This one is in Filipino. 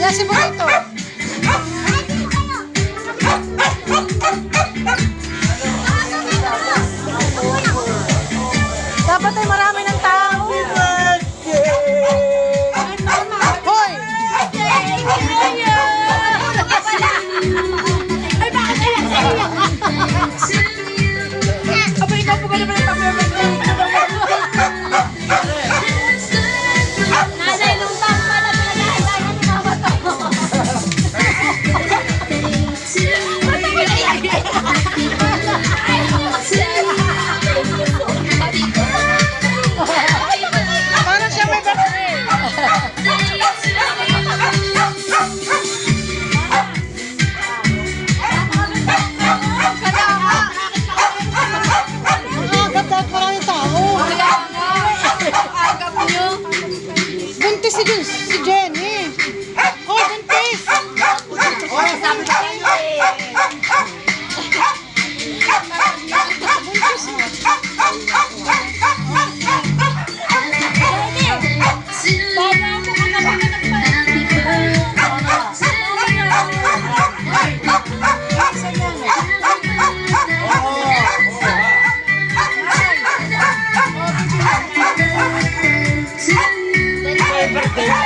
Wala si Bonito. Dapat ay marami ng tao. Hoy! Ay, bakit kaya sa'yo? Abay, ikaw po ka naman ang pag-birthday. Nanay, nung taon pala pinag-aalaga ni mama to. Ba't ako naiyak? Parang siya may birthday. Dapat maraming tao. Agap niyo. Buntis si Jenny. Oh, buntis. Oh, sabi ko kayo eh. Birthday.